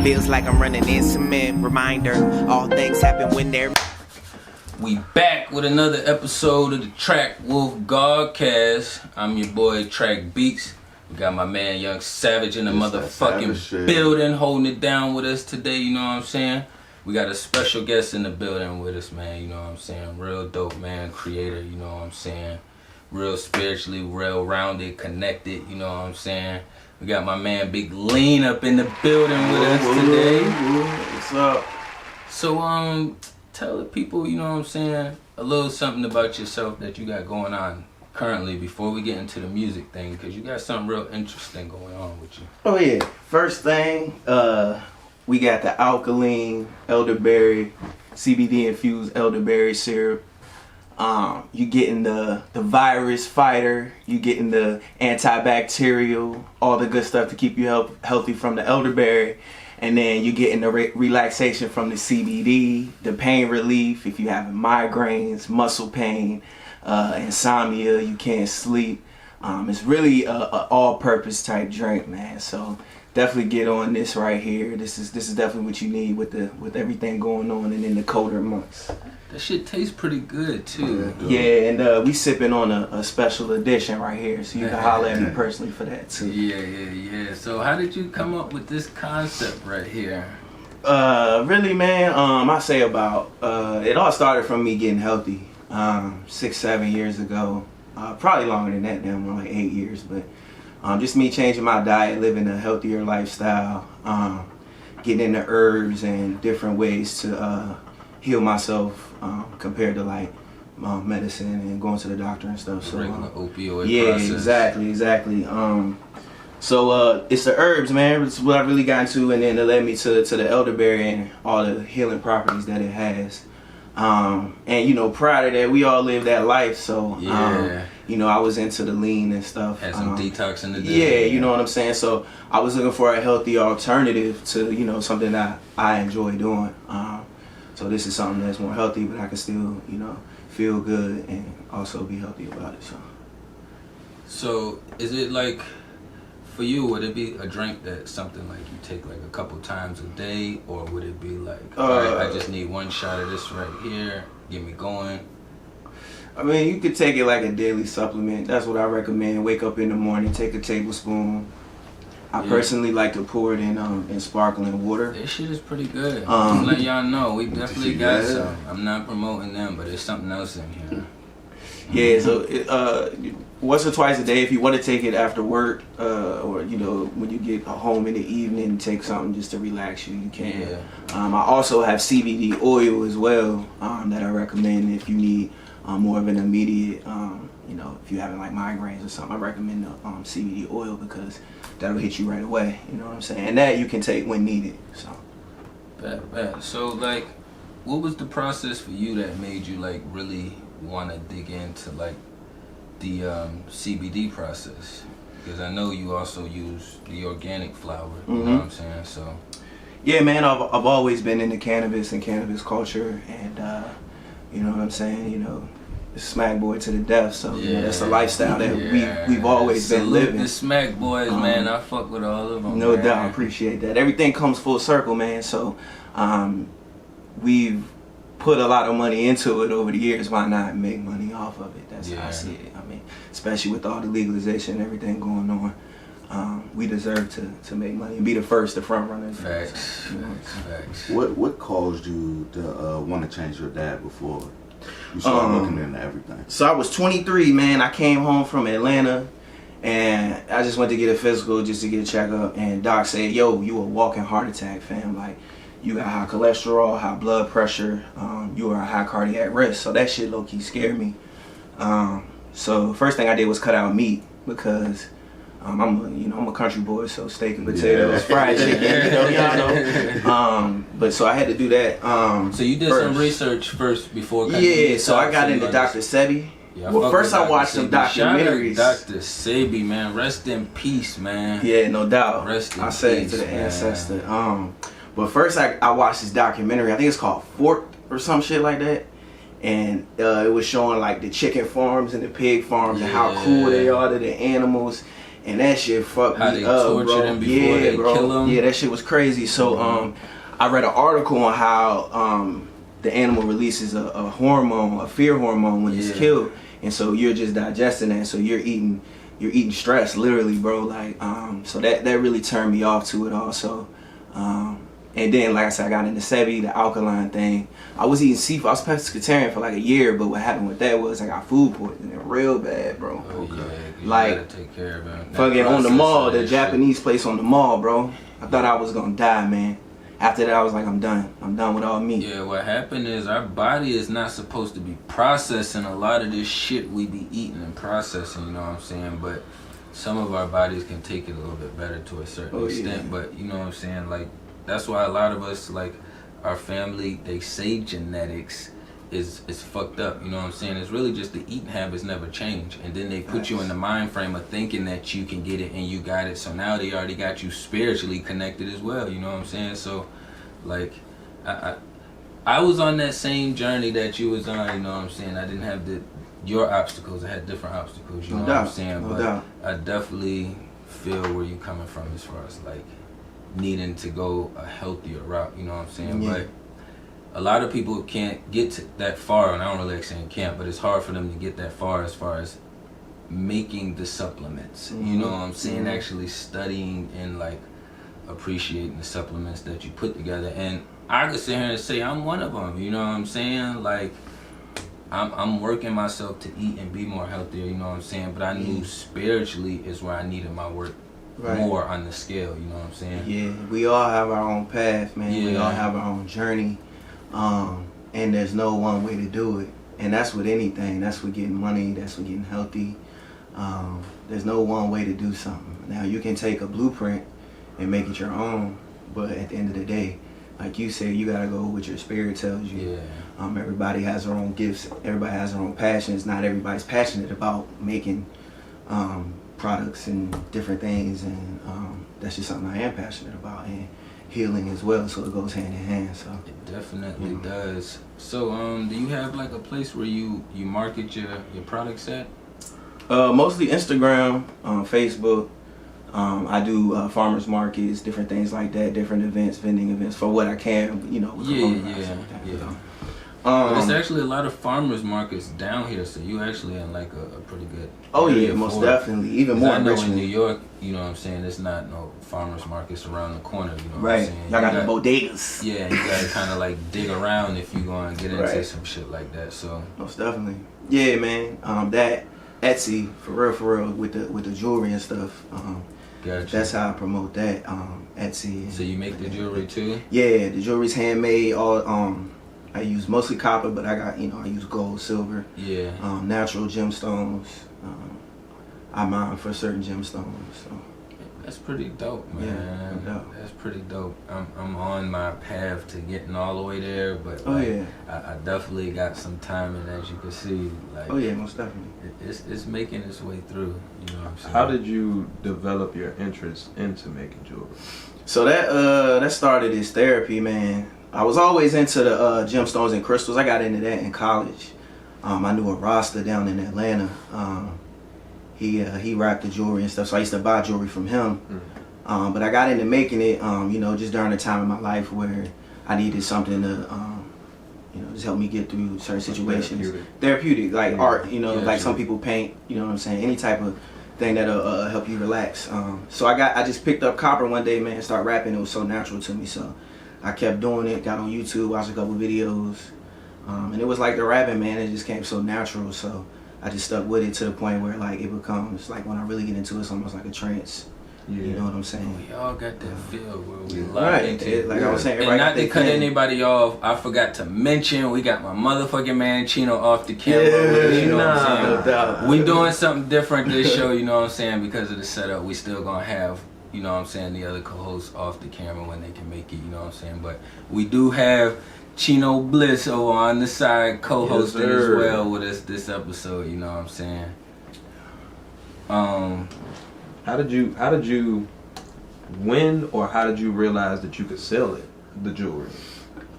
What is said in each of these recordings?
Feels like I'm running in cement. Reminder, all things happen when they're... We back with another episode of the TrakWolf GodCast. I'm your boy TrakBeatz. We got my man Young Savage in the motherfucking building holding it down with us today, you know what I'm saying? We got a special guest in the building with us, man, you know what I'm saying? Real dope, man, creator, you know what I'm saying? Real spiritually well-rounded, connected, you know what I'm saying? We got my man Big Lean up in the building with us today. What's up? So, tell the people, you know what I'm saying, a little something about yourself that you got going on currently before we get into the music thing, because you got something real interesting going on with you. Oh yeah, first thing, we got the Alka-Lean elderberry, CBD infused elderberry syrup. You getting the virus fighter, you getting the antibacterial, all the good stuff to keep you healthy from the elderberry. And then you getting the relaxation from the CBD, the pain relief if you having migraines, muscle pain, insomnia, you can't sleep. It's really a all-purpose type drink, man. So definitely get on this right here. This is definitely what you need with everything going on and in the colder months. That shit tastes pretty good too. Yeah, and we sipping on a special edition right here, so you can holler at me personally for that too. Yeah. So how did you come up with this concept right here? Really, man, I say about it all started from me getting healthy 6-7 years ago. Probably longer than that now, more like 8 years, but just me changing my diet, living a healthier lifestyle, getting into herbs and different ways to heal myself compared to like medicine and going to the doctor and stuff. So regular opioid yeah, process. exactly. So it's the herbs, man. It's what I really got into, and then it led me to the elderberry and all the healing properties that it has. And you know, prior to that, we all lived that life. So you know, I was into the lean and stuff. Had some detox in the day. Yeah, you know what I'm saying. So I was looking for a healthy alternative to, you know, something that I enjoy doing. So this is something that's more healthy, but I can still, you know, feel good and also be healthy about it. So is it like, for you, would it be a drink that something like you take like a couple times a day, or would it be like, alright, I just need one shot of this right here, get me going? I mean, you could take it like a daily supplement. That's what I recommend. Wake up in the morning, take a tablespoon. I personally like to pour it in sparkling water. This shit is pretty good. Just let y'all know, we definitely got some. I'm not promoting them, but there's something else in here. Yeah, so once or twice a day, if you want to take it after work, or you know, when you get home in the evening, take something just to relax you, you can. Yeah. I also have CBD oil as well that I recommend if you need more of an immediate, you know, if you're having like migraines or something. I recommend the CBD oil because that'll hit you right away. You know what I'm saying? And that you can take when needed. So. Bet. So like, what was the process for you that made you like really want to dig into like the CBD process? Because I know you also use the organic flower. You know what I'm saying? So. Yeah, man. I've always been into cannabis and cannabis culture, and you know what I'm saying. You know. Smack boy to the death, so you know, that's a lifestyle that we've always been living. The smack boys, man, I fuck with all of them. No man. doubt, I appreciate that. Everything comes full circle, man. So we've put a lot of money into it over the years. Why not make money off of it? That's how I see it. I mean, especially with all the legalization and everything going on, we deserve to make money and be the front runners. Facts. So, you know, Facts. What caused you to want to change your diet before you started looking into everything? So I was 23, man. I came home from Atlanta, and I just went to get a physical just to get a checkup. And doc said, "Yo, you a walking heart attack, fam. Like, you got high cholesterol, high blood pressure. You are a high cardiac risk." So that shit low key scared me. So first thing I did was cut out meat because I'm a country boy, so steak and potatoes, fried chicken, you know, y'all know. But so I had to do that. So you did some research first before. Yeah, so I got into Dr. Sebi. Yeah, well, first I watched some documentaries. Dr. Sebi, man, rest in peace, man. Yeah, no doubt. Rest in peace, I said it to the ancestor. But first I watched this documentary. I think it's called Forked or some shit like that. And it was showing like the chicken farms and the pig farms and how cool they are to the animals. and that shit fucked How me they up, tortured bro. him before they kill him? Yeah, that shit was crazy. So I read an article on how the animal releases a hormone, a fear hormone when it's killed, and so you're just digesting that. So you're eating stress, literally, bro. Like so that really turned me off to it also. And then, like I said, I got into Sebi, the Alka-Lean thing. I was eating seafood. I was pescatarian for like a year, but what happened with that was I got food poisoning real bad, bro. Oh, yeah, you like, gotta take care of it. Fucking on the mall, the Japanese place on the mall, bro. I thought I was gonna die, man. After that, I was like, I'm done. I'm done with all meat. Yeah, what happened is our body is not supposed to be processing a lot of this shit we be eating and processing, you know what I'm saying? But some of our bodies can take it a little bit better to a certain extent. Yeah. But you know what I'm saying? Like, that's why a lot of us, like, our family, they say genetics is fucked up, you know what I'm saying? It's really just the eating habits never change, and then they put you in the mind frame of thinking that you can get it and you got it, so now they already got you spiritually connected as well, you know what I'm saying? So, like, I was on that same journey that you was on, you know what I'm saying? I didn't have your obstacles, I had different obstacles, you know what I'm saying? But I definitely feel where you coming from as far as, like, needing to go a healthier route, you know what I'm saying? Yeah. But a lot of people can't get to that far, and I don't really like saying can't, but it's hard for them to get that far as making the supplements, you know what I'm saying? Actually studying and like appreciating the supplements that you put together. And I could sit here and say I'm one of them, you know what I'm saying? Like, I'm working myself to eat and be more healthier, you know what I'm saying? But I knew spiritually is where I needed my work more on the scale, you know what I'm saying? Yeah, we all have our own path, man. Yeah. We all have our own journey. And there's no one way to do it. And that's with anything. That's with getting money. That's with getting healthy. There's no one way to do something. Now, you can take a blueprint and make it your own, but at the end of the day, like you said, you gotta go with your spirit tells you. Yeah. Everybody has their own gifts. Everybody has their own passions. Not everybody's passionate about making products and different things, and that's just something I am passionate about, and healing as well, so it goes hand in hand. So it definitely does. So do you have like a place where you market your products at? Mostly Instagram, Facebook. I do farmers markets, different things like that, different events, vending events for what I can, you know. Yeah. There's actually a lot of farmers markets down here, so you actually in like a pretty good. Oh yeah, most definitely. Even more. I know in New York, you know what I'm saying, there's not no farmers markets around the corner, you know what I'm saying? Y'all got the bodegas. Yeah, you gotta kind of like dig around if you gonna get into some shit like that. So most definitely. Yeah, man. That Etsy for real with the jewelry and stuff. Gotcha. That's how I promote that. Etsy. So you make the jewelry too? Yeah, the jewelry's handmade. All I use mostly copper, but I got I use gold, silver. Yeah. Natural gemstones. I mine for certain gemstones. So. That's pretty dope, man. Yeah, that's pretty dope. I'm on my path to getting all the way there, but I definitely got some timing, as you can see. Like, most definitely. It's making its way through. You know what I'm saying? How did you develop your interest into making jewelry? So that started as therapy, man. I was always into the gemstones and crystals. I got into that in college. I knew a Rasta down in Atlanta. He rocked the jewelry and stuff, so I used to buy jewelry from him. But I got into making it, just during a time in my life where I needed something to, just help me get through certain situations. Therapeutic, like art, like some people paint, you know what I'm saying? Any type of thing that'll help you relax. So I just picked up copper one day, man, and started rapping. It was so natural to me, so I kept doing it, got on YouTube, watched a couple videos, and it was like the rapping, man, it just came so natural, so I just stuck with it to the point where like it becomes like when I really get into it, it's almost like a trance. Yeah. You know what I'm saying? We all got that feel where we locked into it. Like I was saying, and not to cut anybody off, I forgot to mention we got my motherfucking man Cheno off the camera. You know what I'm saying? We doing something different this show, you know what I'm saying? Because of the setup, we still gonna have, you know what I'm saying, the other co-hosts off the camera when they can make it, you know what I'm saying? But we do have Cheno Bliss over on the side co-hosting as well with us this episode, you know what I'm saying? How did you win, or how did you realize that you could sell it, the jewelry?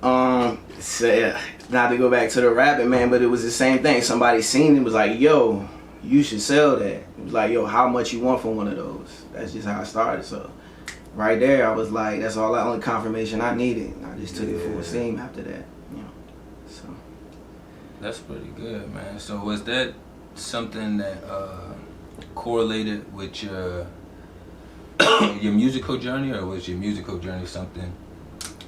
So, not to go back to the rapping, man, but it was the same thing. Somebody seen it, was like, yo, you should sell that. It was like, yo, how much you want for one of those? That's just how I started. So right there, I was like, that's all the only confirmation I needed. I just took it full steam after that, you know. So that's pretty good, man. So was that something that correlated with your your musical journey, or was your musical journey something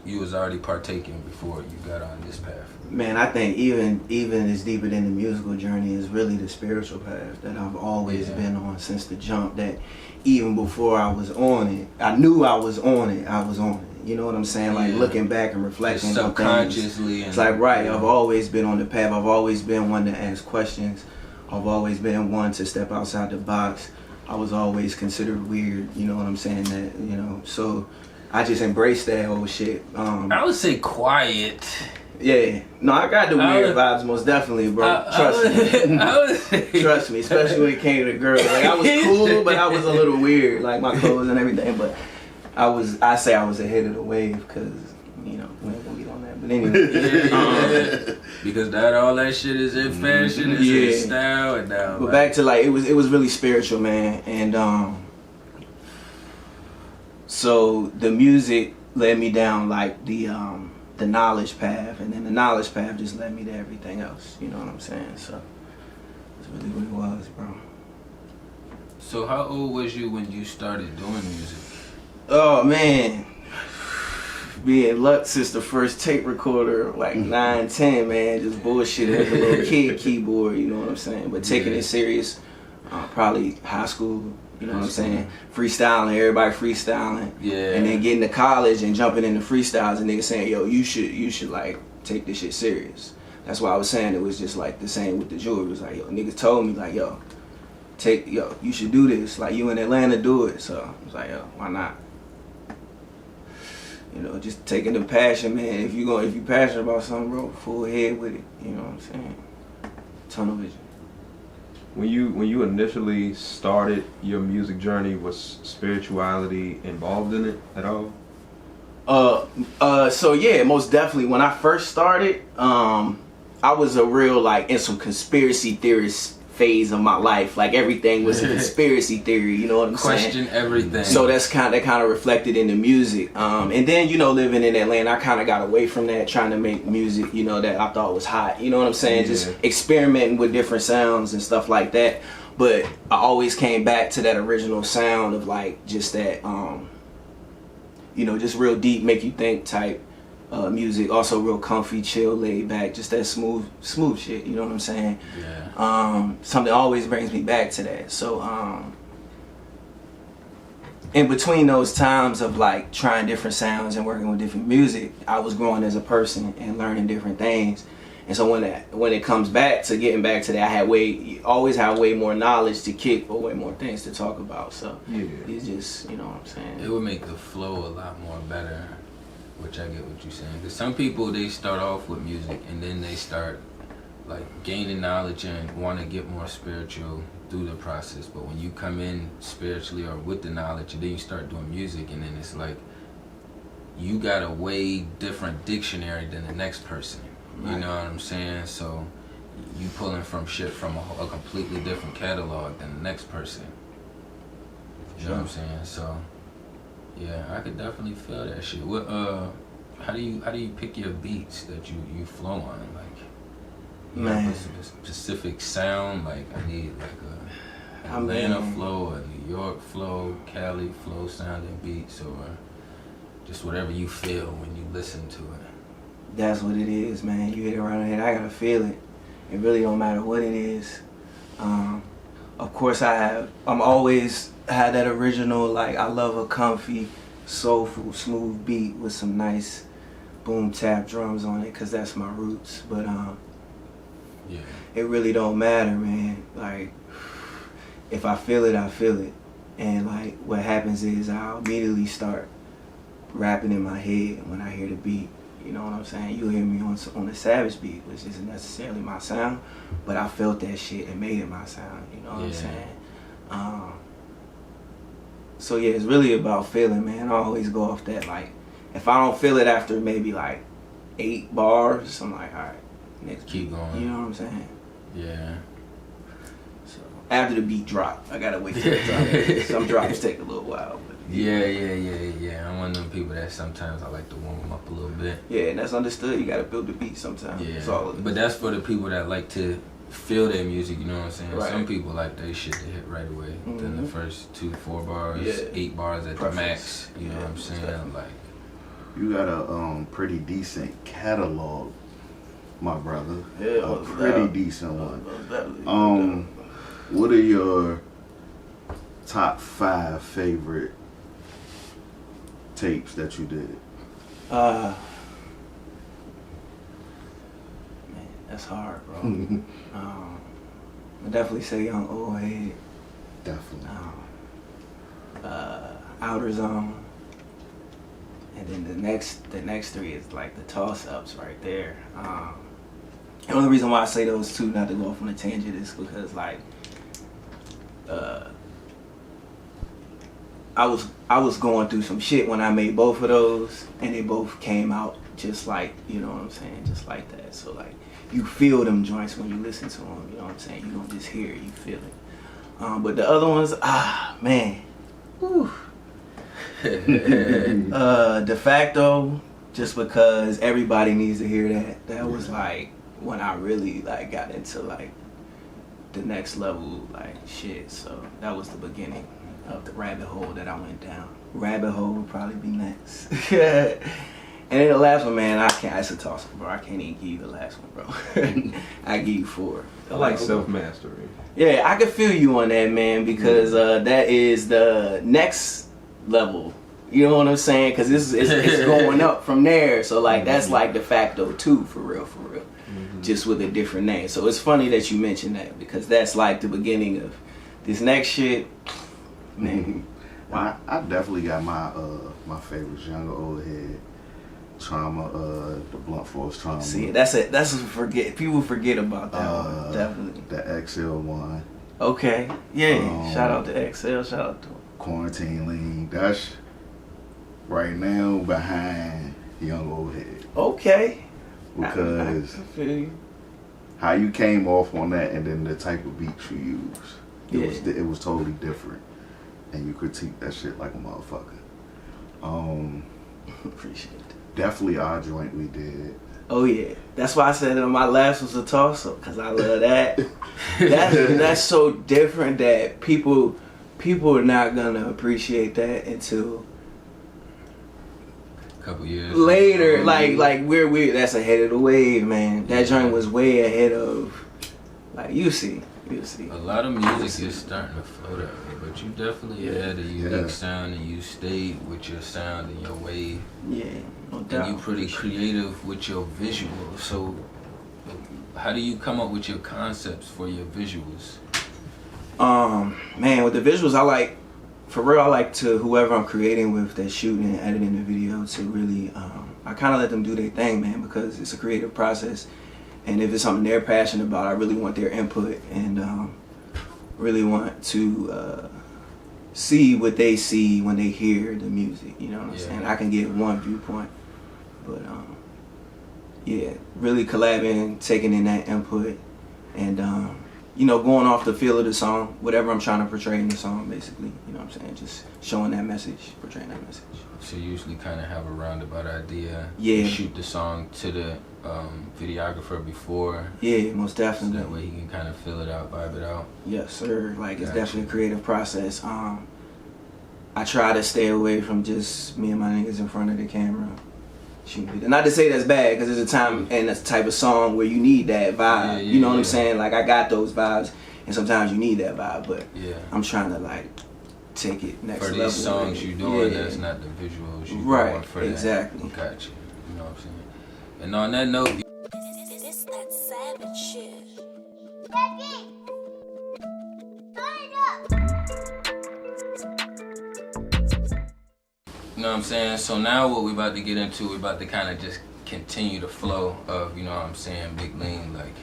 you was already partaking before you got on this path? Man, I think even it's deeper than the musical journey is really the spiritual path that I've always been on since the jump. That even before I was on it, I knew I was on it. I was on it. You know what I'm saying? Like looking back and reflecting just subconsciously. It's like I've always been on the path. I've always been one to ask questions. I've always been one to step outside the box. I was always considered weird. You know what I'm saying? That, you know, so I just embraced that whole shit. I would say quiet. Yeah, no, I got the weird vibes, most definitely, bro. Trust me. Trust me, especially when it came to the girls. Like, I was cool, but I was a little weird, like my clothes and everything. But I say I was ahead of the wave, because, you know, we ain't gonna get on that. But anyway, because all that shit is in fashion, it's in style, and now. But back to like it was really spiritual, man, and so the music led me down like the knowledge path, and then the knowledge path just led me to everything else. You know what I'm saying? So that's really what it was, bro. So how old was you when you started doing music? Oh man, being luck since the first tape recorder, like 9, 10, man, just bullshitting with a little kid keyboard. You know what I'm saying? But taking it serious, probably high school. You know what I'm saying? Freestyling, everybody freestyling. Yeah. And then getting to college and jumping into freestyles and niggas saying, yo, you should like take this shit serious. That's why I was saying it was just like the same with the jewelry. It was like, yo, niggas told me like, yo, you should do this. Like, you in Atlanta, do it. So I was like, yo, why not? You know, just taking the passion, man. If you passionate about something, bro, full head with it. You know what I'm saying? Tunnel vision. When you initially started your music journey, was spirituality involved in it at all? So yeah, most definitely. When I first started, I was a real like in some conspiracy theorist phase of my life. Like everything was a conspiracy theory. You know what I'm saying? Question everything. So that kind of reflected in the music. And then, you know, living in Atlanta, I kind of got away from that, trying to make music, you know, that I thought was hot. You know what I'm saying? Just experimenting with different sounds and stuff like that. But I always came back to that original sound of like just that, you know, just real deep, make you think type music. Also real comfy, chill, laid back, just that smooth shit. You know what I'm saying? Yeah. Something always brings me back to that. So in between those times of like trying different sounds and working with different music, I was growing as a person and learning different things. And so when it comes back to getting back to that, I always have way more knowledge to kick, or way more things to talk about. So it's just, you know what I'm saying? It would make the flow a lot more better, which I get what you're saying. Because some people, they start off with music and then they start like gaining knowledge and want to get more spiritual through the process. But when you come in spiritually or with the knowledge and then you start doing music, and then it's like you got a way different dictionary than the next person. You know what I'm saying? So you pulling from shit from a completely different catalog than the next person. You know what I'm saying? So yeah, I could definitely feel that shit. What how do you pick your beats that you flow on? Like, you have a specific sound? Like, I need like a Atlanta flow, a New York flow, Cali flow sounding beats, or just whatever you feel when you listen to it. That's what it is, man. You hit it right on the head. I gotta feel it. It really don't matter what it is. Of course, I'm always had that original, like, I love a comfy, soulful, smooth beat with some nice boom tap drums on it, cause that's my roots. But it really don't matter, man. Like, if I feel it, I feel it. And like, what happens is I'll immediately start rapping in my head when I hear the beat. You know what I'm saying? You'll hear me on a Savage beat, which isn't necessarily my sound, but I felt that shit and made it my sound. You know what I'm saying? So yeah, it's really about feeling, man. I always go off that. Like, if I don't feel it after maybe like 8 bars, I'm like, all right, next keep beat. going. You know what I'm saying? Yeah. So after the beat drop. I gotta wait till it drop. Some drops take a little while. But Yeah. I'm one of them people that sometimes I like to warm them up a little bit. Yeah, and that's understood. You gotta build the beat sometimes. Yeah, That's all but that's for the people that like to feel their music, you know what I'm saying? Right. Some people like they shit to hit right away. Then the first 2-4 bars, 8 bars at the max, you know what I'm saying? Exactly. Like, You got a pretty decent catalog, my brother. Yeah, A pretty decent one. Definitely. What are your top 5 favorite tapes that you did? Man, that's hard, bro. I definitely say Young Old Head. Definitely. Outer Zone. And then the next 3 is like the toss-ups right there. The only reason why I say those 2, not to go off on a tangent, is because like I was going through some shit when I made both of those, and they both came out just like, you know what I'm saying, just like that. So like you feel them joints when you listen to them, you know what I'm saying. You don't just hear it, you feel it. But the other ones, man. Whew. De facto, just because everybody needs to hear that. That was like when I really like got into like the next level, like shit. So that was the beginning of the rabbit hole that I went down. Rabbit hole would probably be next. And then the last one, man, I can't. It's a toss up, bro. I can't even give you the last one, bro. I give you 4. I like self-mastery. Yeah, I can feel you on that, man, because that is the next level. You know what I'm saying? Because it's going up from there. So like that's like de facto 2 for real, just with a different name. So it's funny that you mentioned that, because that's like the beginning of this next shit, man. Wow. I definitely got my my favorites: Younger Old Head, Trauma, the Blunt Force Trauma. See, that's people forget about that one. Definitely. The XL one. Okay. Yeah. Shout out to XL. Shout out to him. Quarantine Lean. That's right now behind Young Old Head. Okay. Because I feel you. how you came off on that, and then the type of beats you used, it was totally different, and you critique that shit like a motherfucker. Appreciate it. Definitely our joint we did. Oh yeah, that's why I said that my last was a toss-up, because I love that. That's so different that people are not gonna appreciate that until a couple years later. Like we're that's ahead of the wave, man. That joint was way ahead of, like, you see. A lot of music is starting to flow that way, but you definitely had a unique sound, and you stayed with your sound and your wave. Yeah, no doubt. And you pretty creative with your visuals. So how do you come up with your concepts for your visuals? Man, with the visuals, I like to, whoever I'm creating with, that's shooting and editing the video, to really, I kind of let them do their thing, man, because it's a creative process. And if it's something they're passionate about, I really want their input, and really want to see what they see when they hear the music. You know what I'm saying? I can give one viewpoint, but yeah, really collabing, taking in that input, and you know, going off the feel of the song, whatever I'm trying to portray in the song, basically. You know what I'm saying? Just showing that message, portraying that message. So you usually kind of have a roundabout idea. Yeah. You shoot the song to the videographer before. Yeah, most definitely. So that way he can kind of fill it out, vibe it out. Yes, sir. Like, it's definitely a creative process. I try to stay away from just me and my niggas in front of the camera shooting. Not to say that's bad, because there's a time and a type of song where you need that vibe. You know what I'm saying? Like, I got those vibes, and sometimes you need that vibe, but I'm trying to, like, take it next level. For these songs you doing, that's not the visuals you going for. Exactly. Got you. You know what I'm saying? And on that note, It's that savage shit. you know what I'm saying? So now what we about to get into, we about to kind of just continue the flow of, you know what I'm saying, Big Lean, like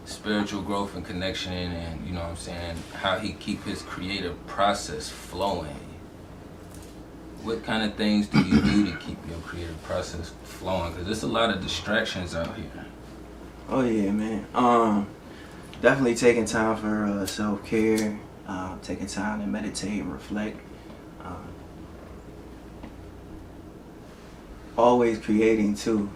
spiritual growth and connection, and you know what I'm saying, how he keep his creative process flowing. What kind of things do you do to keep your creative process flowing? Because there's a lot of distractions out here. Oh yeah, man. Definitely taking time for self-care, taking time to meditate and reflect. Always creating too.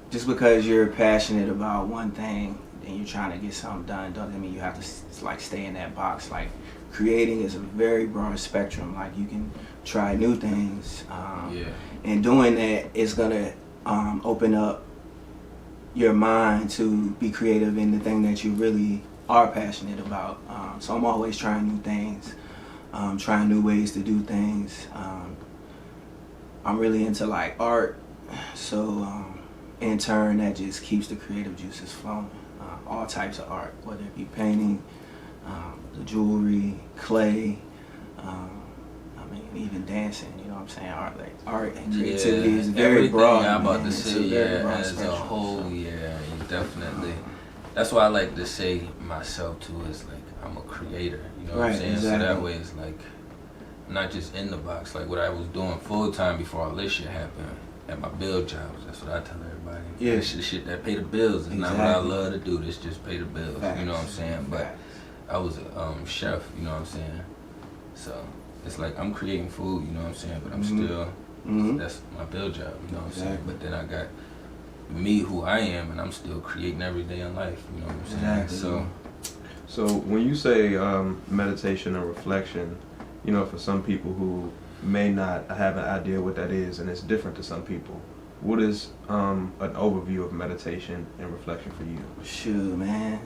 Just because you're passionate about one thing and you're trying to get something done doesn't mean you have to like stay in that box. Like creating is a very broad spectrum. Like you can try new things, and doing that is gonna open up your mind to be creative in the thing that you really are passionate about. So I'm always trying new things, trying new ways to do things. I'm really into like art, so in turn that just keeps the creative juices flowing. All types of art, whether it be painting, the jewelry, clay, even dancing, you know what I'm saying? Art and creativity is very everything broad. I'm about man. to say, as a whole, you definitely. That's why I like to say myself too, is like I'm a creator, you know what I'm saying? Exactly. So that way it's like I'm not just in the box, like what I was doing full time before all this shit happened at my bill jobs. That's what I tell everybody. Yeah. This shit that pay the bills is not what I love to do. This just pay the bills. Facts. You know what I'm saying? But Facts. I was a chef, you know what I'm saying? So it's like I'm creating food, you know what I'm saying? But I'm still, that's my bill job, you know what I'm saying? But then I got me, who I am, and I'm still creating every day in life, you know what I'm saying? So when you say meditation and reflection, you know, for some people who may not have an idea what that is, and it's different to some people, what is an overview of meditation and reflection for you? Shoot, man.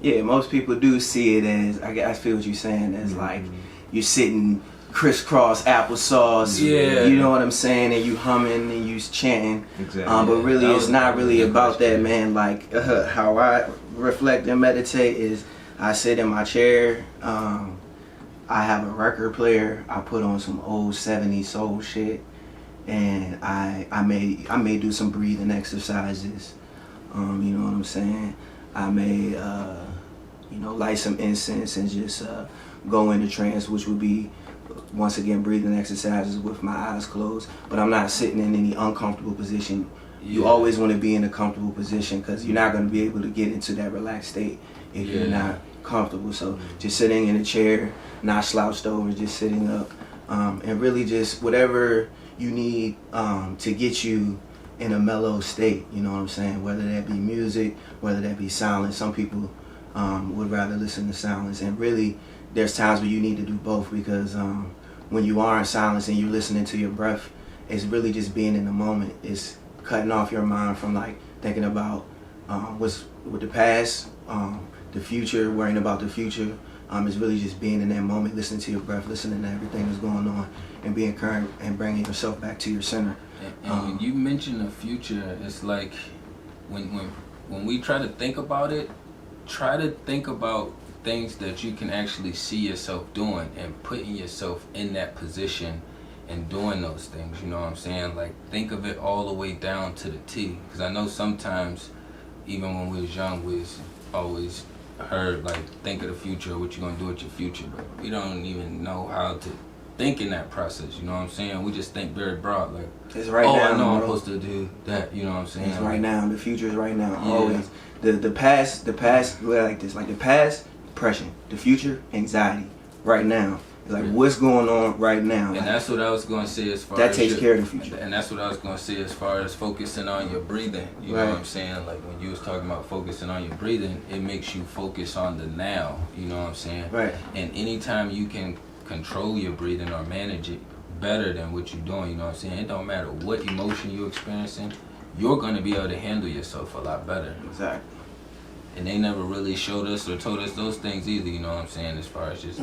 Yeah, most people do see it as, I feel what you're saying, as like you're sitting crisscross applesauce, you know what I'm saying, and you humming and you chanting. Exactly. But really it's not really about that, man. Like how I reflect and meditate is I sit in my chair, I have a record player, I put on some old 70s soul shit, and I may do some breathing exercises, you know what I'm saying. I may light some incense and just go into trance, which would be once again breathing exercises with my eyes closed. But I'm not sitting in any uncomfortable position. You always want to be in a comfortable position, because you're not going to be able to get into that relaxed state if you're not comfortable. So just sitting in a chair, not slouched over, just sitting up, and really just whatever you need to get you in a mellow state, you know what I'm saying? Whether that be music, whether that be silence. Some people would rather listen to silence, and really there's times where you need to do both, because when you are in silence and you're listening to your breath, it's really just being in the moment. It's cutting off your mind from like thinking about what's with the past, the future, worrying about the future. It's really just being in that moment, listening to your breath, listening to everything that's going on, and being current and bringing yourself back to your center. And when you mention the future, it's like when we try to think about it, try to think about things that you can actually see yourself doing and putting yourself in that position and doing those things, you know what I'm saying? Like, think of it all the way down to the T. Because I know sometimes, even when we was young, we was always heard, like, think of the future, what you're going to do with your future. But we don't even know how to think in that process, you know what I'm saying? We just think very broad, like, it's right now, I know bro. I'm supposed to do that, you know what I'm saying? It's right now. The future is right now, always. The past, like this, like the past, depression. The future, anxiety. Right now. It's like, what's going on right now? And like, that's what I was going to say as far that as... takes care of the future. And that's what I was going to say as far as focusing on your breathing. You know what I'm saying? Like, when you was talking about focusing on your breathing, it makes you focus on the now. You know what I'm saying? Right. And anytime you can control your breathing or manage it better than what you're doing, you know what I'm saying? It don't matter what emotion you're experiencing, you're going to be able to handle yourself a lot better. Exactly. And they never really showed us or told us those things either, you know what I'm saying, as far as just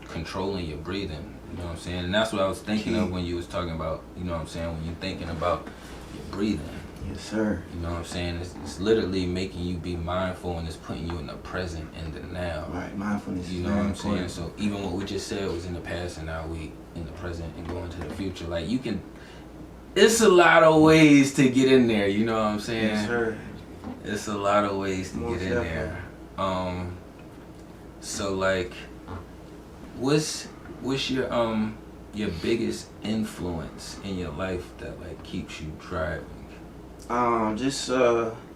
controlling your breathing, you know what I'm saying? And that's what I was thinking of when you was talking about, you know what I'm saying, when you're thinking about your breathing. Yes, sir. You know what I'm saying? It's literally making you be mindful, and it's putting you in the present and the now. Right, mindfulness. You know what I'm saying? So even what we just said was in the past, and now we in the present and going to the future. Like, you can, it's a lot of ways to get in there, you know what I'm saying? Yes, sir. It's a lot of ways to get in there. So like, what's your biggest influence in your life that like keeps you driving? Just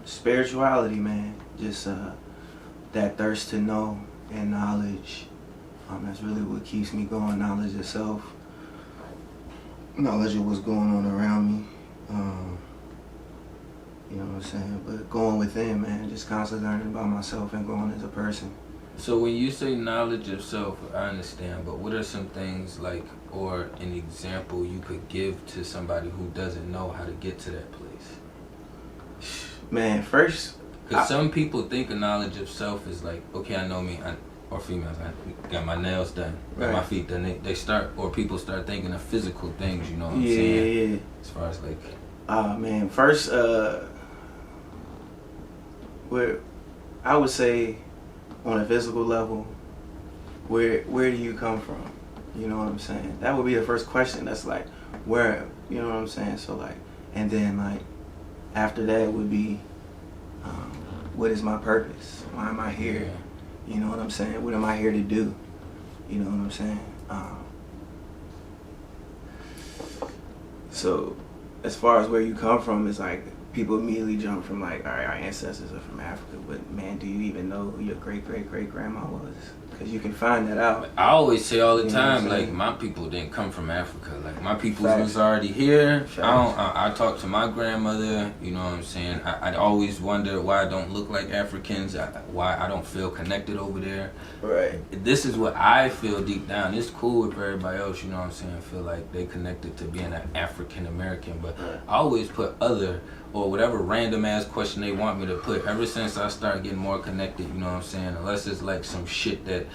spirituality, man. Just that thirst to know and knowledge. That's really what keeps me going. Knowledge of self. Knowledge of what's going on around me. You know what I'm saying? But going within, man. Just constantly learning about myself and growing as a person. So when you say knowledge of self, I understand, but what are some things like, or an example you could give to somebody who doesn't know how to get to that place? Man, first... Because some people think a knowledge of self is like, okay, I know me, or females, I got my nails done, got my feet done. They start, or people start thinking of physical things, you know what I'm saying? Yeah. As far as like... man, first, where I would say... on a physical level, where do you come from? You know what I'm saying? That would be the first question. That's like, where, you know what I'm saying? So like, and then like, after that would be, what is my purpose? Why am I here? You know what I'm saying? What am I here to do? You know what I'm saying? So, as far as where you come from, it's like, people immediately jump from like, all right, our ancestors are from Africa, but man, do you even know who your great-great-great-grandma was? Because you can find that out. I always say all the time, like, my people didn't come from Africa. Like, my people was already here. I talk to my grandmother, you know what I'm saying? I always wonder why I don't look like Africans, why I don't feel connected over there. Right. This is what I feel deep down. It's cool if everybody else, you know what I'm saying, feel like they connected to being an African American, but I always put other, or whatever random ass question they want me to put. Ever since I started getting more connected, you know what I'm saying? Unless it's like some shit that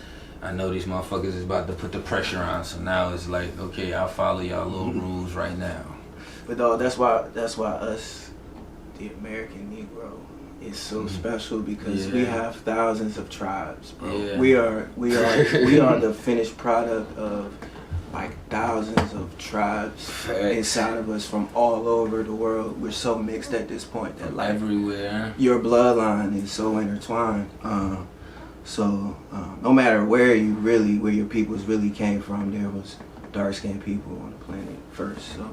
I know these motherfuckers is about to put the pressure on. So now it's like, okay, I'll follow y'all little rules right now. But dog, that's why us, the American Negro, is so special because we have thousands of tribes, bro. Yeah. We are the finished product of like thousands of tribes inside of us from all over the world. We're so mixed at this point that like everywhere your bloodline is so intertwined. So no matter where your peoples really came from, there was dark-skinned people on the planet first. So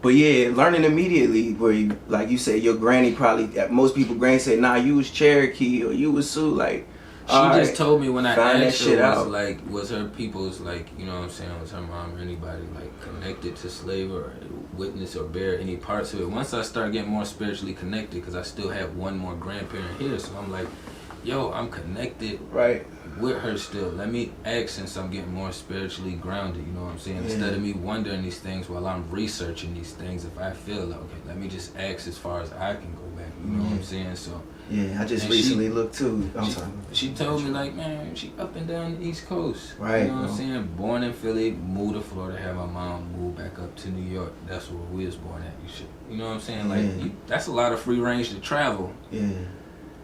but yeah, learning immediately where you, like you said, your granny probably, most people granny said, nah, you was Cherokee or you was Sioux, like. She just told me when I asked her, was her people's, like, you know what I'm saying, was her mom or anybody, like, connected to slavery or witness or bear any parts of it. Once I start getting more spiritually connected, because I still have one more grandparent here, so I'm like, yo, I'm connected with her still. Let me ask since I'm getting more spiritually grounded, you know what I'm saying? Instead of me wondering these things while I'm researching these things, if I feel like, okay, let me just ask as far as I can go back, you know what I'm saying? So. Yeah, I just recently looked too. She told me like, man, she up and down the East Coast. Right. You know what I'm saying? Born in Philly, moved to Florida, had my mom move back up to New York. That's where we was born at. You know what I'm saying? Like, that's a lot of free range to travel. Yeah.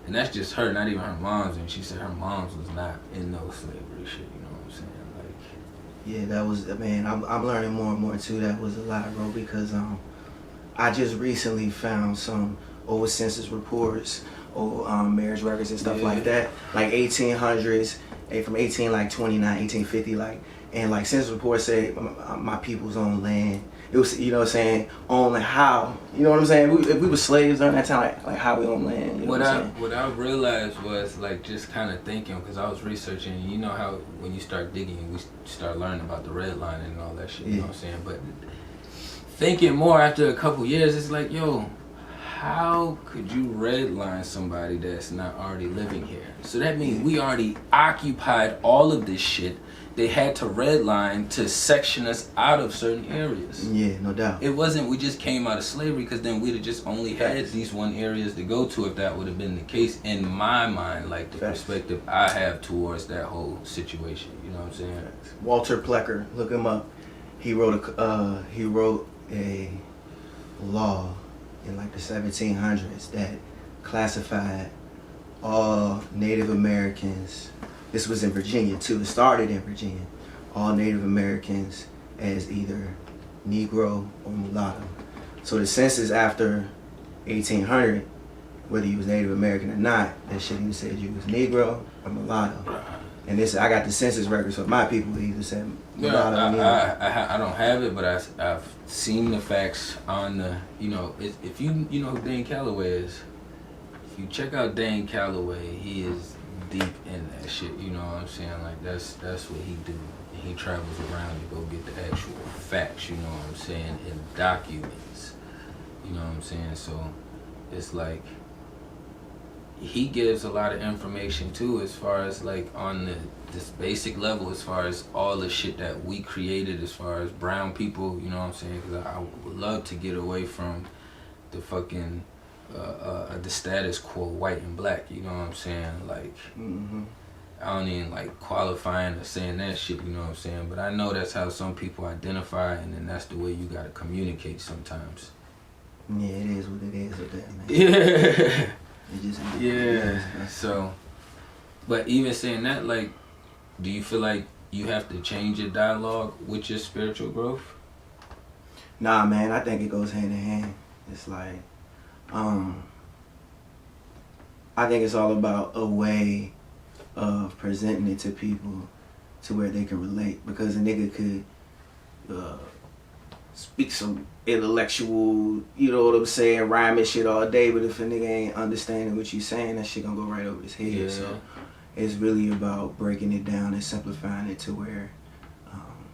And that's just her, not even her mom's. And she said her mom's was not in no slavery shit. You know what I'm saying? Like. Yeah, that was, man. I'm learning more and more too. That was a lot, bro. Because I just recently found some old census reports. Marriage records and stuff like that, like 1800s, from 1829, 1850, like, and like census reports say my people's own land. It was, you know what I'm saying, on how, you know what I'm saying. If we were slaves during that time, like how we own land. You know what I realized was like just kind of thinking, because I was researching. You know how when you start digging, we start learning about the red line and all that shit. You know what I'm saying, but thinking more after a couple years, it's like, yo. How could you redline somebody that's not already living here? So that means we already occupied all of this shit. They had to redline to section us out of certain areas. Yeah, no doubt. It wasn't we just came out of slavery, because then we'd have just only had these one areas to go to if that would have been the case in my mind, like the perspective I have towards that whole situation. You know what I'm saying? Walter Plecker, look him up. He wrote a law in like the 1700s that classified all Native Americans. This was in Virginia too. It started in Virginia. All Native Americans as either Negro or mulatto. So the census after 1800, whether you was Native American or not, that shit even said you was Negro or mulatto. And this, I got the census records for my people. He just said, I don't have it, but I've seen the facts on the, if you know who Dane Calloway is, if you check out Dane Calloway, he is deep in that shit, you know what I'm saying? Like, that's what he do. He travels around to go get the actual facts, you know what I'm saying, in documents, you know what I'm saying? So it's like, he gives a lot of information too, as far as like on this basic level, as far as all the shit that we created as far as brown people, you know what I'm saying? Because I would love to get away from the fucking the status quo, white and black, you know what I'm saying? Like, I don't even like qualifying or saying that shit, you know what I'm saying? But I know that's how some people identify, and then that's the way you gotta communicate sometimes. Yeah, it is what it is with that, man. Yeah. It just Yeah. So, but even saying that, like, do you feel like you have to change your dialogue with your spiritual growth? Nah, man, I think it goes hand in hand. It's like, I think it's all about a way of presenting it to people to where they can relate. Because a nigga could speak some intellectual, you know what I'm saying, rhyming shit all day, but if a nigga ain't understanding what you saying, that shit gonna go right over his head. Yeah. So it's really about breaking it down and simplifying it to where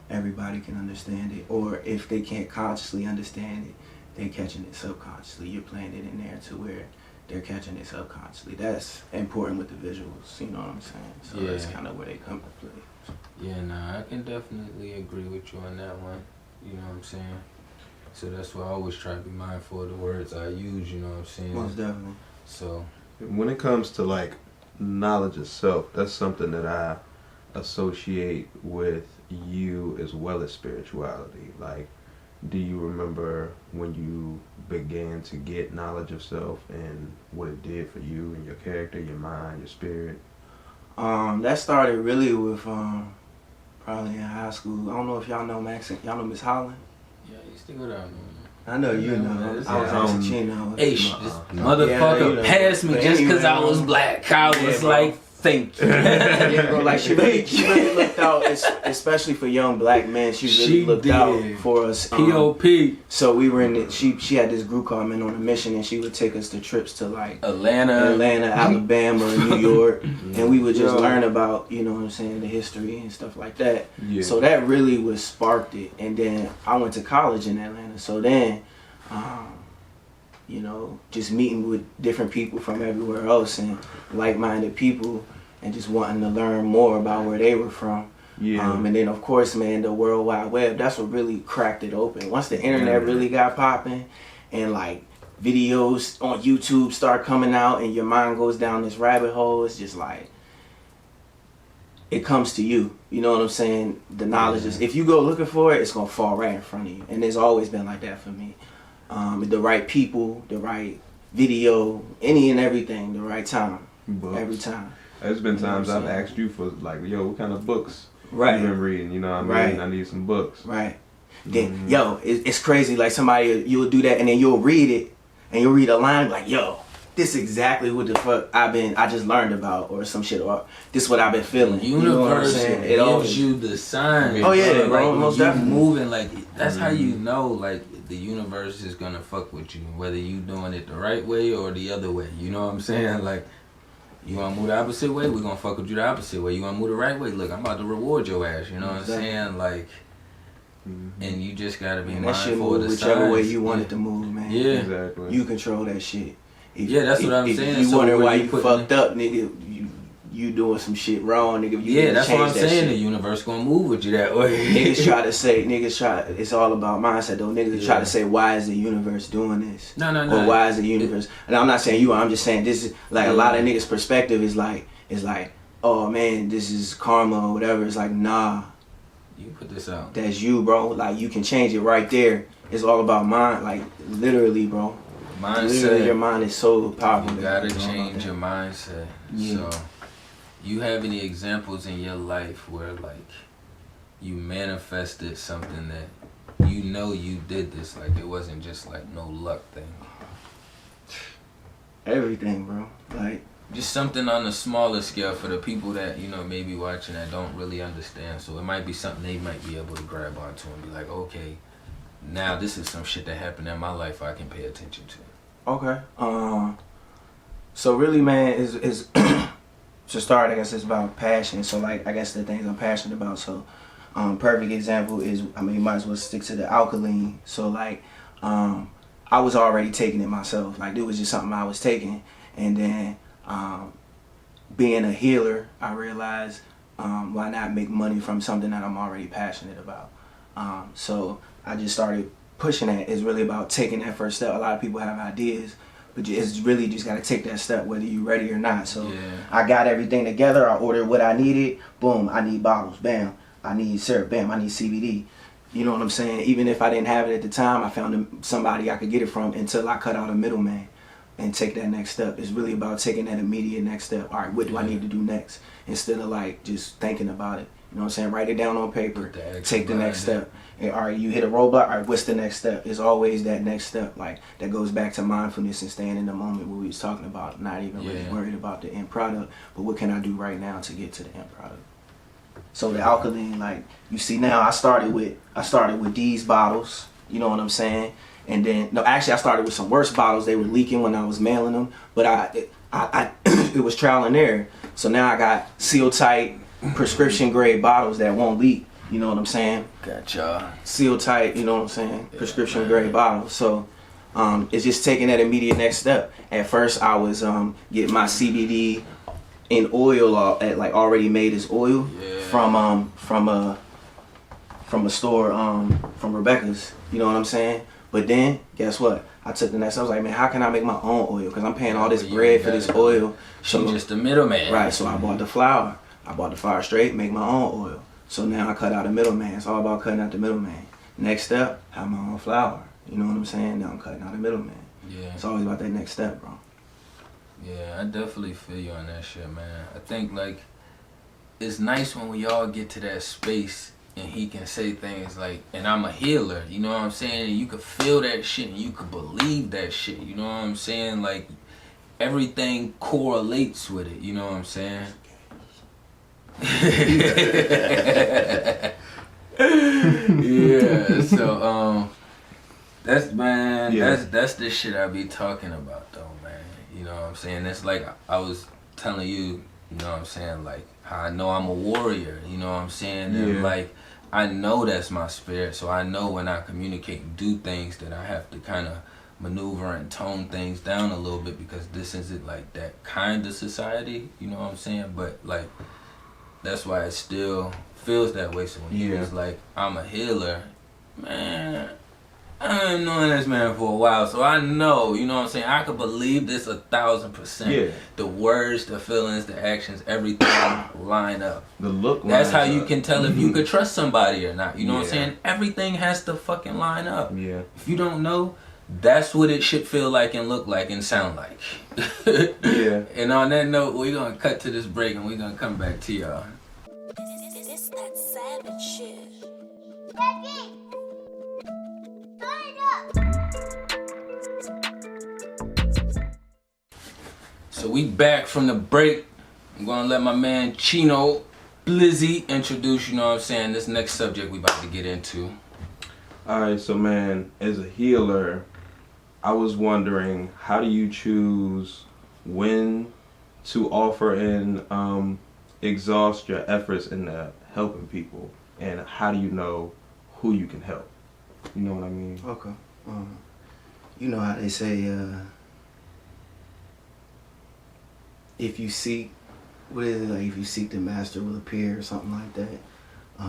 everybody can understand it. Or if they can't consciously understand it, they catching it subconsciously. You're playing it in there to where they're catching it subconsciously. That's important with the visuals, you know what I'm saying? So Yeah. that's kind of where they come to play. Yeah, nah, I can definitely agree with you on that one. You know what I'm saying? So that's why I always try to be mindful of the words I use, you know what I'm saying? Most definitely. So, When it comes to like knowledge itself, that's something that I associate with you as well as spirituality. Like, do you remember when you began to get knowledge of self and what it did for you and your character, your mind, your spirit? That started really with probably in high school. I don't know if y'all know Max. Y'all know Miss Holland? yeah, you still go down I know you Yeah, know. man, I it's- was asking Cheno. there. Hey, this motherfucker passed me But just because I anyway, was black. I was bro. like, thank you. Yeah, bro, like she really looked out, especially for young black men. She really She looked did. out for us. P.O.P. So we were in it. She had this group called Men on a Mission, and she would take us to trips to like Atlanta. Alabama, New York, and we would just learn about, you know what I'm saying, the history and stuff like that. Yeah. So that really was sparked it. And then I went to college in Atlanta. So then, you know, just meeting with different people from everywhere else and like-minded people and just wanting to learn more about where they were from. Yeah. And then, of course, man, the World Wide Web, that's what really cracked it open. Once the internet really got popping and, like, videos on YouTube start coming out and your mind goes down this rabbit hole, it's just like, it comes to you. You know what I'm saying? The knowledge is, if you go looking for it, it's going to fall right in front of you. And it's always been like that for me. The right people, the right video, any and everything, the right time. Books. Every time. There's been times You know what I've I'm saying? asked you for like, yo, what kind of books Right. you've been reading? You know what I mean? Right. I need some books. Right. Then, yo, it's crazy. Like somebody, you'll do that and then you'll read it and you'll read a line like, yo, this is exactly what the fuck I just learned about or some shit, or this is what I've been feeling. The You know what I'm universe saying? It gives always, you the sign. Oh, yeah, Like, bro, when most you definitely. moving, like, that's how you know, like, the universe is gonna fuck with you, whether you doing it the right way or the other way. You know what I'm saying? Like, you wanna move the opposite way, we're gonna fuck with you the opposite way. You wanna move the right way, look, I'm about to reward your ass. You know what I'm Exactly. saying? Like, and you just gotta be man, that shit mindful of move the whichever way signs. you want Yeah. it to move, man. Yeah. Exactly. You control that shit. If, Yeah, that's what I'm saying. If you So wonder when why you you putting fucked up, nigga, you doing some shit wrong, nigga. You Yeah, need to that's what I'm change that saying. shit. The universe gonna move with you that way. Niggas try, it's all about mindset though. Niggas try Yeah. to say, why is the universe doing this? No. Or why is the universe, and I'm not saying you, I'm just saying this is, like, a lot of niggas' perspective is like, oh man, this is karma or whatever. It's like, nah, You put this out. that's you, bro. Like, you can change it right there. It's all about mind, like, literally, bro. Literally, Mindset. your mind is so powerful. You gotta It's all about change that. your mindset. Yeah. So, you have any examples in your life where, like, you manifested something that you know you did this, like it wasn't just like no luck thing? Everything, bro. Like, just something on a smaller scale for the people that, you know, maybe watching that don't really understand. So it might be something they might be able to grab onto and be like, okay, now this is some shit that happened in my life I can pay attention to. Okay. So really, man, is to start, I guess it's about passion. So like, I guess the things I'm passionate about. So perfect example is, I mean, you might as well stick to the Alka-Lean. So like, I was already taking it myself. Like, it was just something I was taking. And then being a healer, I realized why not make money from something that I'm already passionate about. So I just started pushing that. It's really about taking that first step. A lot of people have ideas, but it's really just got to take that step, whether you're ready or not. So I got everything together. I ordered what I needed. Boom, I need bottles. Bam. I need syrup. Bam, I need CBD. You know what I'm saying? Even if I didn't have it at the time, I found somebody I could get it from until I cut out a middleman and take that next step. It's really about taking that immediate next step. All right, what do I need to do next? Instead of like just thinking about it. You know what I'm saying? Write it down on paper. Take the next step. And, all right, you hit a roadblock. All right, what's the next step? It's always that next step. Like, that goes back to mindfulness and staying in the moment where we was talking about, not even really worried about the end product, but what can I do right now to get to the end product? So the Alka-Lean, like, you see now, I started with these bottles. You know what I'm saying? And then, no, actually, I started with some worse bottles. They were leaking when I was mailing them, but I it was trial and error. So now I got seal tight, prescription grade bottles that won't leak. You know what I'm saying? Gotcha. Seal tight, you know what I'm saying? Prescription grade bottles. So it's just taking that immediate next step. At first, I was getting my CBD in oil, at like already made as oil from a store from Rebecca's. You know what I'm saying? But then, guess what? I took the next step. I was like, man, how can I make my own oil? Because I'm paying all this bread for this oil. So just the middleman. Right. So I bought the flour. I bought the flour straight, make my own oil. So now I cut out the middleman. It's all about cutting out the middleman. Next step, have my own flour. You know what I'm saying? Now I'm cutting out the middleman. Yeah. It's always about that next step, bro. Yeah, I definitely feel you on that shit, man. I think, like, it's nice when we all get to that space and he can say things like, and I'm a healer, you know what I'm saying? And you could feel that shit and you could believe that shit, you know what I'm saying? Like, everything correlates with it, you know what I'm saying? Yeah, so that's the shit I be talking about though, man. You know what I'm saying? That's like I was telling you, you know what I'm saying, like how I know I'm a warrior, you know what I'm saying? And like I know that's my spirit, so I know when I communicate and do things that I have to kind of maneuver and tone things down a little bit because this isn't like that kind of society, you know what I'm saying? But like that's why it still feels that way. So when he was like, I'm a healer, man, I've been knowing this man for a while, so I know, you know what I'm saying? I could believe this 1,000%. Yeah. The words, the feelings, the actions, everything line up. The look that's how you can tell if you could trust somebody or not. You know what I'm saying? Everything has to fucking line up. Yeah. If you don't know, that's what it should feel like and look like and sound like. And on that note, we're going to cut to this break and we're going to come back to y'all. This that savage shit. So we back from the break. I'm going to let my man Cheno Bliss introduce, you know what I'm saying, this next subject we about to get into. Alright, so man, as a healer, I was wondering, how do you choose when to offer and exhaust your efforts in helping people, and how do you know who you can help? You know what I mean? Okay. You know how they say, if you seek, what is it, like, if you seek the master will appear or something like that.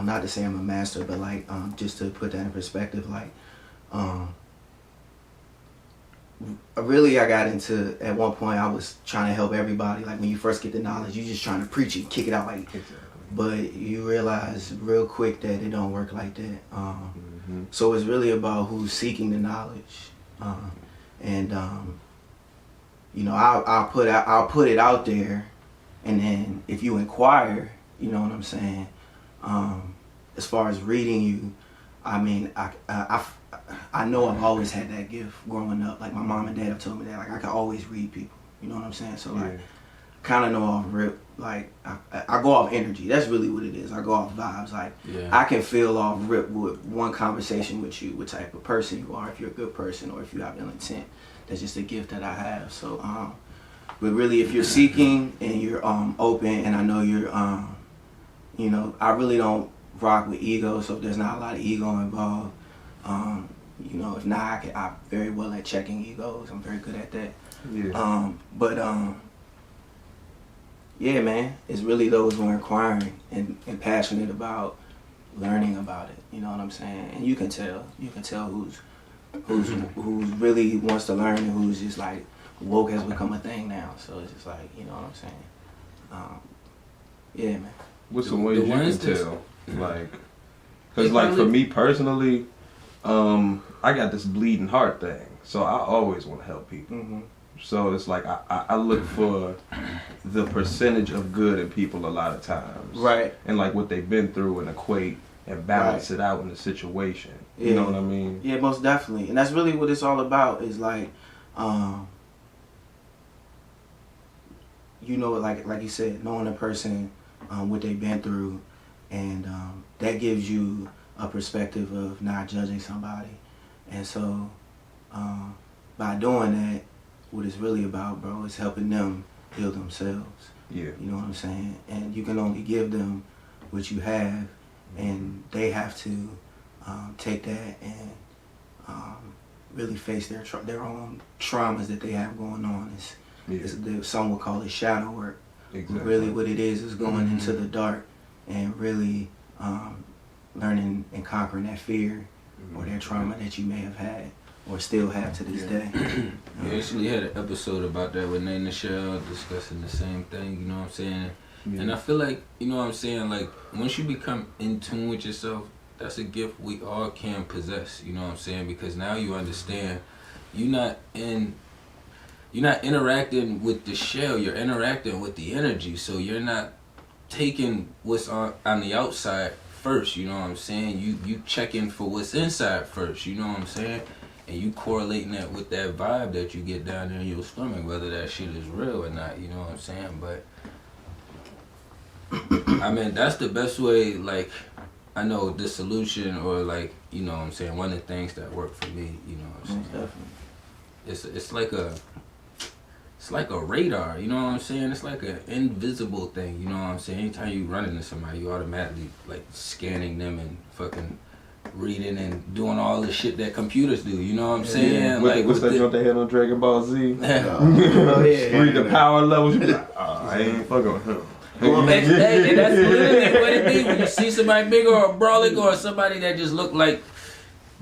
Not to say I'm a master, but like, just to put that in perspective, like, really I got into, at one point I was trying to help everybody. Like when you first get the knowledge, you're just trying to preach it, kick it out, like, but you realize real quick that it don't work like that. So it's really about who's seeking the knowledge. You know, I'll put it out there, and then if you inquire, you know what I'm saying. As far as reading you, I mean, I know I've always had that gift growing up. Like my mom and dad have told me that, like I can always read people. You know what I'm saying? So like, kind of know off rip. Like I go off energy. That's really what it is. I go off vibes. Like I can feel off rip with one conversation with you, what type of person you are, if you're a good person or if you have ill intent. That's just a gift that I have. So, but really, if you're seeking and you're open, and I know you're, you know, I really don't rock with ego. So if there's not a lot of ego involved, you know, if not, I'm very well at checking egos. I'm very good at that. Yeah. Yeah, man, it's really those who are inquiring and passionate about learning about it. You know what I'm saying? And you can tell who's really wants to learn and who's just like woke has become a thing now. So it's just like, you know what I'm saying? Yeah, man. What's some ways you can tell? Like, cause like for me personally, I got this bleeding heart thing, so I always want to help people. Mm-hmm. So it's like I look for the percentage of good in people a lot of times, right? And like what they've been through and equate and balance it out in the situation. You know what I mean? Yeah, most definitely. And that's really what it's all about. Is like, you know, like you said, knowing a person, what they've been through, and that gives you a perspective of not judging somebody. And so, by doing that, what it's really about, bro, is helping them heal themselves. Yeah. You know what I'm saying? And you can only give them what you have, and they have to take that and really face their own traumas that they have going on. Some would call it shadow work. Exactly. Really what it is going into the dark and really learning and conquering that fear or that trauma that you may have had or still have to this day. We actually had an episode about that with Nate and Michelle discussing the same thing, you know what I'm saying? Yeah. And I feel like, you know what I'm saying, like once you become in tune with yourself, that's a gift we all can possess, you know what I'm saying? Because now you understand you're not interacting with the shell, you're interacting with the energy. So you're not taking what's on the outside first, you know what I'm saying? You checking for what's inside first, you know what I'm saying? And you correlating that with that vibe that you get down there in your stomach, whether that shit is real or not, you know what I'm saying? But I mean, that's the best way. Like, I know the solution, or like, you know what I'm saying, one of the things that worked for me, you know what I'm saying? Definitely. It's like a radar, you know what I'm saying? It's like an invisible thing, you know what I'm saying? Anytime you run into somebody, you automatically like scanning them and fucking reading and doing all the shit that computers do, you know what I'm saying? Yeah. Like, what's that joint they had on Dragon Ball Z? Read the power levels. I ain't fucking with him. And that's literally what it be when you see somebody bigger or brawling or somebody that just look like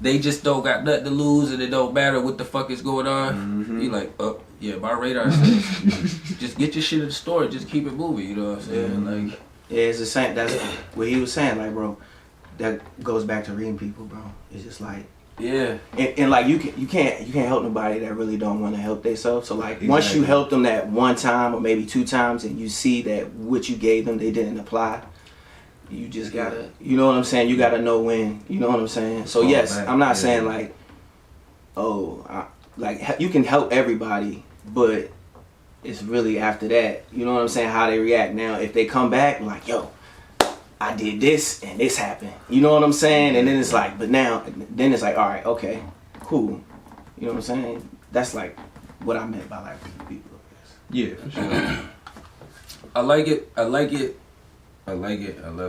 they just don't got nothing to lose and it don't matter what the fuck is going on. Mm-hmm. You like, oh yeah, my radar says just get your shit in the store, just keep it moving, you know what I'm saying? Mm-hmm. Like, yeah, it's the same. That's what he was saying, like, bro. That goes back to reading people, bro. It's just like, yeah, and like you can't help nobody that really don't want to help themselves. So like, once you help them that one time or maybe two times, and you see that what you gave them they didn't apply, you just gotta, you know what I'm saying? You gotta know when, you know what I'm saying? So yes, I'm not saying like, like you can help everybody, but it's really after that, you know what I'm saying? How they react. Now, if they come back like, yo, I did this and this happened. You know what I'm saying? And then it's like, then it's like, all right, okay, cool. You know what I'm saying? That's like what I meant by like people. Yeah, for sure. I like it. I love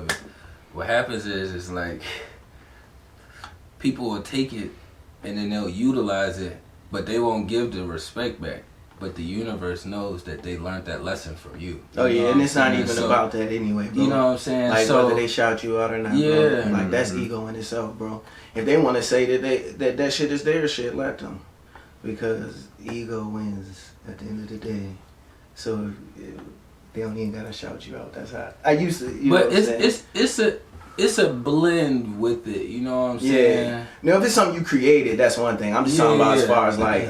it. What happens is, it's like people will take it and then they'll utilize it, but they won't give the respect back. But the universe knows that they learned that lesson from you. Oh yeah, and it's not even about that anyway, bro. You know what I'm saying? Like whether they shout you out or not, bro. Like that's ego in itself, bro. If they want to say that that shit is their shit, let them. Because ego wins at the end of the day. So they don't even gotta shout you out. That's how I used to. You but know it's a blend with it. You know what I'm saying? Yeah. Now if it's something you created, that's one thing. I'm just talking about as far as like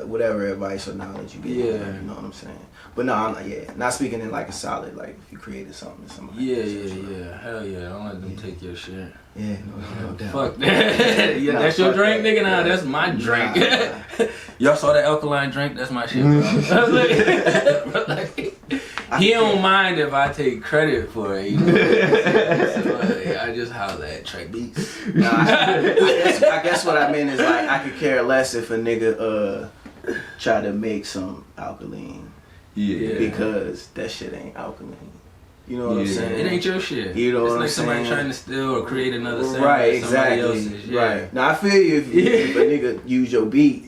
whatever advice or knowledge you get. Yeah. You know what I'm saying? But no, I'm not speaking in like a solid, like if you created something to somebody. Yeah. Hell yeah. Don't let them take your shit. Yeah, no doubt. Fuck that. Yeah, that's your drink, nigga? Nah, that's my drink. Y'all saw that Alka-Lean drink? That's my shit, bro. He don't mind if I take credit for it. You know? So I just holler at TrakBeatz. Nah, I guess what I mean is like I could care less if a nigga try to make some Alka-Lean. Yeah. Because that shit ain't Alka-Lean. You know what I'm saying? It ain't your shit. You know it's what like I'm somebody saying? trying to steal or create another sound. Right, Somebody exactly. else's. Right. Now I feel you if a nigga use your beat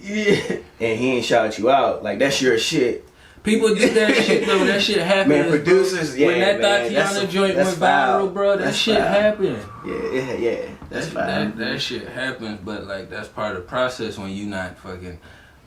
and he ain't shout you out, like that's your shit. People do that shit though. That shit happens. Man, producers, yeah, when that man, Tatiana joint went foul. viral, bro, that That's shit foul. happened. Yeah, that's foul. That shit happens, but like that's part of the process when you not fucking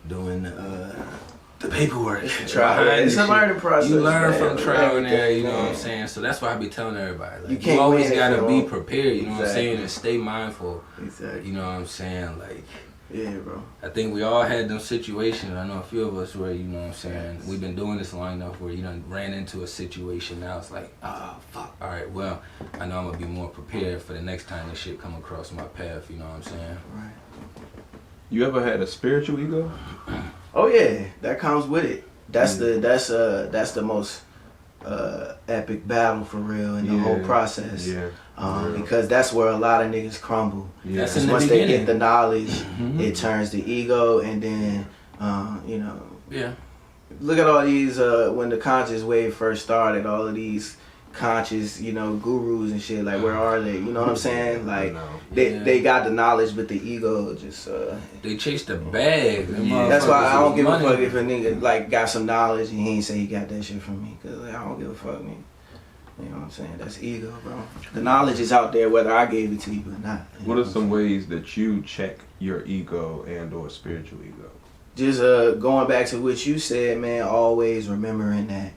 doing the paperwork. Trial. It's a learning process. You learn man. from trial and error, you know Man. what I'm saying? So that's why I be telling everybody. Like, You can't always win it gotta for be all. prepared, you know what I'm Exactly. saying? And stay mindful. Exactly. You know what I'm saying? Like, Yeah, bro. I think we all had them situations. I know a few of us where, you know what I'm saying, we've been doing this long enough where you done ran into a situation. Now it's like, fuck. All right, well, I know I'm going to be more prepared for the next time this shit come across my path, you know what I'm saying? Right. You ever had a spiritual ego? Oh yeah, that comes with it. That's the most epic battle for real in the whole process. Yeah. Because that's where a lot of niggas crumble. Yeah. That's in the Once they beginning. get the knowledge, it turns to ego, and then you know. Yeah. Look at all these when the conscious wave first started. All of these conscious, you know, gurus and shit. Like, where are they? You know what I'm saying? Like, they got the knowledge, but the ego just. They chase the bag. Them That's why I don't give money. a fuck if a nigga like got some knowledge and he ain't say he got that shit from me. Cause like, I don't give a fuck, man. You know what I'm saying? That's ego, bro. The knowledge is out there whether I gave it to you or not. You What know are some ways that you check your ego and or spiritual ego? Just going back to what you said, man, always remembering that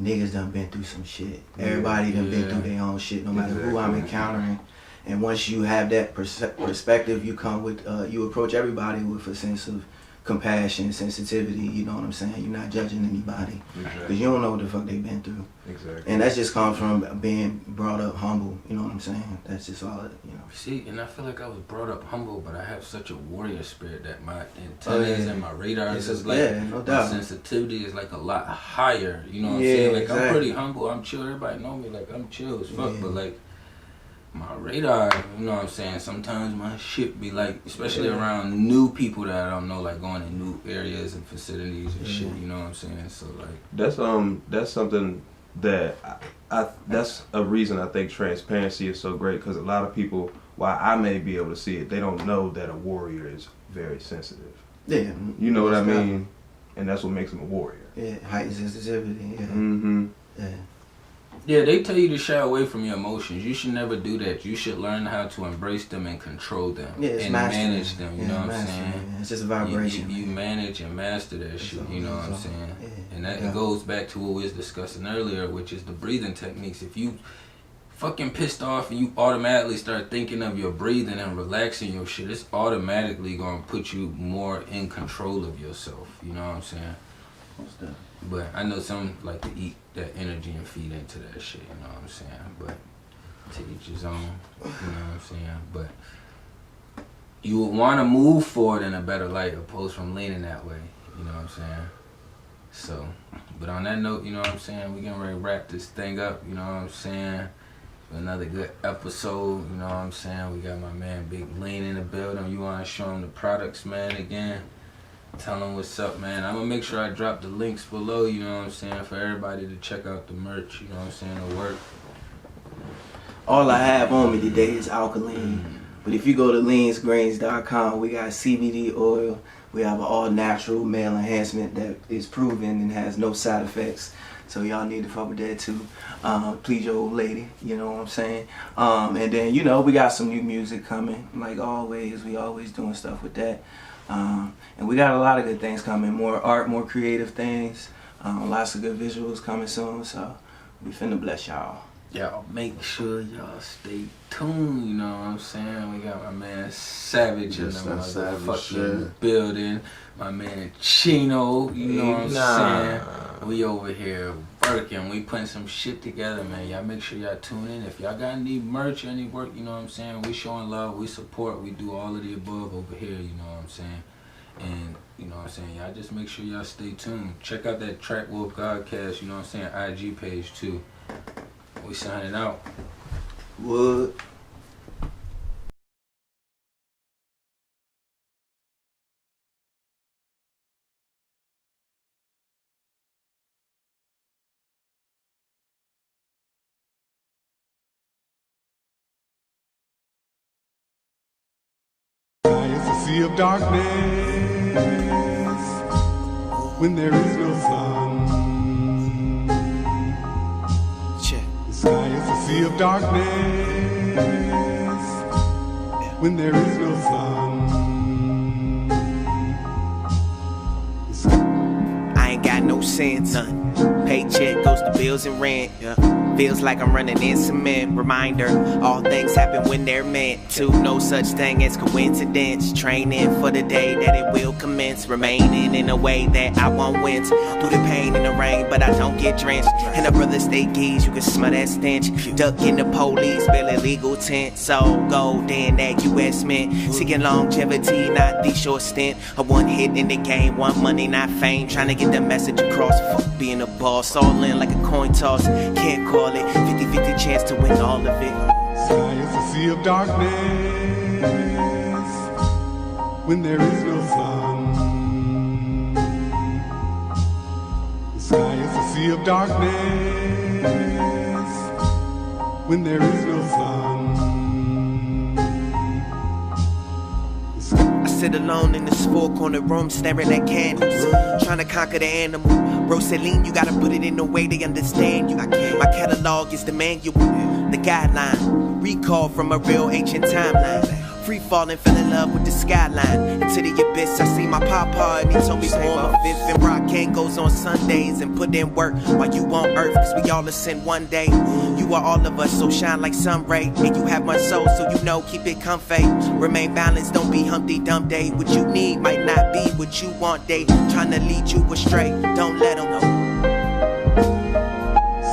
niggas done been through some shit. Everybody done been through their own shit, no matter who I'm encountering. And once you have that perspective, you come with, you approach everybody with a sense of compassion, sensitivity, you know what I'm saying? You're not judging anybody. Because you don't know what the fuck they been through. Exactly. And that just comes from being brought up humble, you know what I'm saying? That's just all it, you know. See, and I feel like I was brought up humble, but I have such a warrior spirit that my antennas and my radars is like, no my doubt. sensitivity is like a lot higher, you know what I'm Yeah, saying? Like, I'm exactly. pretty humble, I'm chill, everybody know me, like, I'm chill as fuck, but like, my radar, you know what I'm saying? Sometimes my shit be like, especially around new people that I don't know, like going in new areas and facilities and shit, you know what I'm saying? So like, That's something that I that's a reason I think transparency is so great, because a lot of people, while I may be able to see it, they don't know that a warrior is very sensitive. Yeah. You know what I mean? And that's what makes him a warrior. Yeah, heightened sensitivity, yeah. Mm-hmm. Yeah. yeah, they tell you to shy away from your emotions. You should never do that. You should learn how to embrace them and control them Yeah, it's and mastering. manage them. You know what I'm mastering, saying? yeah. It's just a vibration. You manage and master that shit. You know what I'm saying? And that it goes back to what we was discussing earlier, which is the breathing techniques. If you fucking pissed off and you automatically start thinking of your breathing and relaxing your shit, it's automatically gonna put you more in control of yourself. You know what I'm saying? But I know some like to eat that energy and feed into that shit, you know what I'm saying? But to each his own, you know what I'm saying? But you would want to move forward in a better light opposed from leaning that way, you know what I'm saying? So, but on that note, you know what I'm saying? We getting ready to wrap this thing up, you know what I'm saying? Another good episode, you know what I'm saying? We got my man Big Lean in the building. You want to show him the products, man, again? Tell them what's up, man. I'm going to make sure I drop the links below, you know what I'm saying, for everybody to check out the merch, you know what I'm saying, the work. All I have on me today is Alka-Lean. But if you go to leansgrains.com, we got CBD oil. We have an all-natural male enhancement that is proven and has no side effects. So y'all need to fuck with that too. Please your old lady, you know what I'm saying? And then, you know, we got some new music coming. Like always, we always doing stuff with that. And we got a lot of good things coming. More art, more creative things. Lots of good visuals coming soon. So we finna bless y'all. Y'all make sure y'all stay tuned, you know what I'm saying? We got my man Savage in the motherfucking building. My man Cheno, you know what I'm saying? We over here working. We putting some shit together, man. Y'all make sure y'all tune in. If y'all got any merch, any work, you know what I'm saying? We showing love, we support, we do all of the above over here, you know what I'm saying? And you know what I'm saying, y'all just make sure y'all stay tuned. Check out that TrakWolf GodCast, you know what I'm saying, IG page too. We signing out. What? It's a sea of darkness when there is no sun. Check. The sky is a sea of darkness when there is no sun. I ain't got no sense. Paycheck goes to bills and rent. Feels like I'm running in cement. Reminder, all things happen when they're meant to. No such thing as coincidence. Training for the day that it will commence. Remaining in a way that I won't wince. Through the pain and the rain, but I don't get drenched. And the brother stay geese, you can smell that stench. Ducking the police, bill illegal tent. So gold in that US mint. Seeking longevity, not the short stint. A one hit in the game, one money, not fame. Trying to get the message across. Fuck being a boss, all in like a coin toss. Can't call it 50-50 chance to win all of it. Sky is a sea of darkness when there is no sun. The sky is a sea of darkness when there is no sun. I sit alone in this four-corner room staring at candles, trying to conquer the animal. Rosaline, you gotta put it in a way they understand you. My catalog is the manual, the guideline, recall from a real ancient timeline. Free falling, fell in love with the skyline. Into the abyss, I see my papa, and he told me form a fifth. And Rockane goes on Sundays and put in work while you on earth, cause we all ascend one day. You are all of us, so shine like sun ray. And you have my soul, so you know, keep it comfy. Remain balanced, don't be Humpty Dumpty. What you need might not be what you want, they trying to lead you astray. Don't let them know.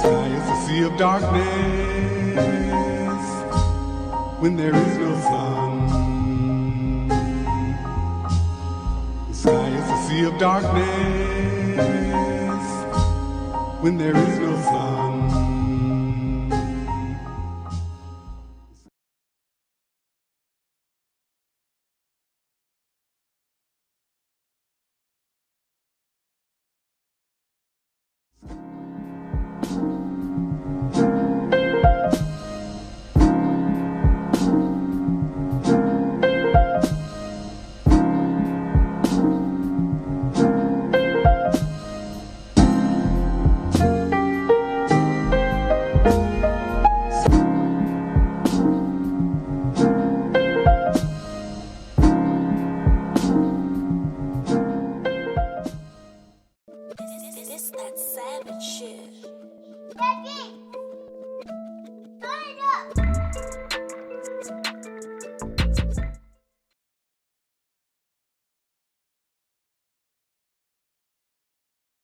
Sky is a sea of darkness when there is no sun. The sky is a sea of darkness when there is no sun.